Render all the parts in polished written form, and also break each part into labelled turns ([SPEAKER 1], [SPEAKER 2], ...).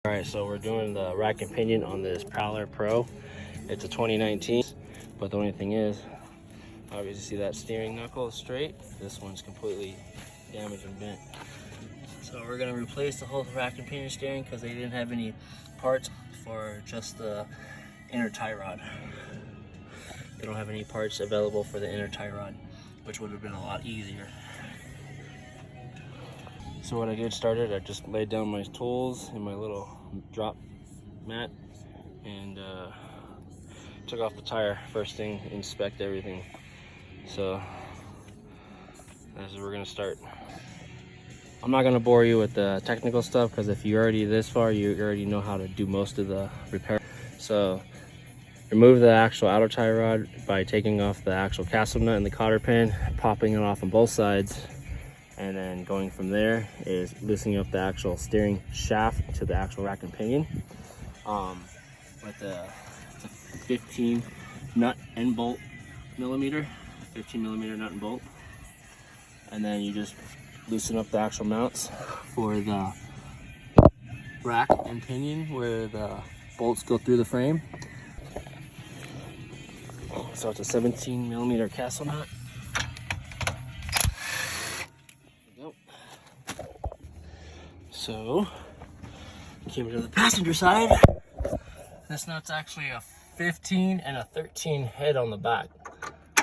[SPEAKER 1] All right, so we're doing the rack and pinion on this Prowler Pro. It's a 2019, but the only thing is, obviously see that steering knuckle is straight. This one's completely damaged and bent. So we're gonna replace the whole rack and pinion steering because they didn't have any parts for just the inner tie rod. They don't have any parts available for the inner tie rod, which would have been a lot easier. So what I did started, I just laid down my tools in my little drop mat and took off the tire first thing, inspect everything. So as we're gonna start. I'm not gonna bore you with the technical stuff because if you're already this far, you already know how to do most of the repair. So remove the actual outer tie rod by taking off the actual castle nut and the cotter pin, popping it off on both sides. And then going from there is loosening up the actual steering shaft to the actual rack and pinion with a 15 nut and bolt millimeter, 15 millimeter nut and bolt. And then you just loosen up the actual mounts for the rack and pinion where the bolts go through the frame. So it's a 17 millimeter castle nut. So, came to the passenger side. This nut's actually a 15 and a 13 head on the back.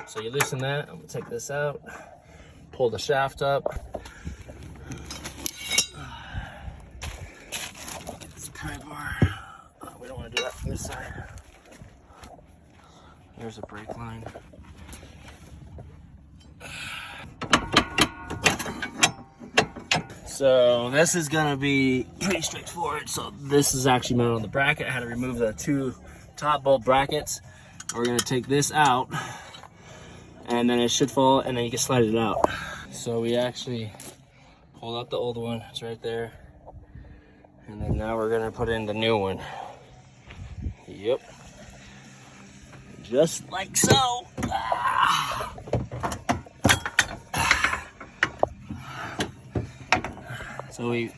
[SPEAKER 1] So you loosen that, I'm gonna take this out, pull the shaft up. Get this pry bar. We don't wanna do that from this side. There's a brake line. So this is gonna be pretty straightforward. So this is actually mounted on the bracket. I had to remove the two top bolt brackets. We're gonna take this out and then it should fall and then you can slide it out. So we actually pulled out the old one, it's right there. And then now we're gonna put in the new one. Yep. Just like so. So we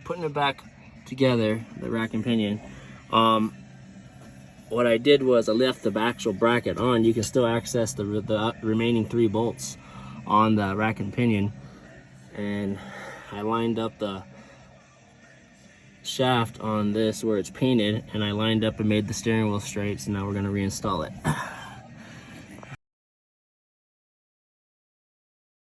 [SPEAKER 1] putting it back together, the rack and pinion. What I did was I left the actual bracket on. You can still access the remaining 3 bolts on the rack and pinion. And I lined up the shaft on this where it's painted, and I lined up and made the steering wheel straight. So now we're gonna reinstall it.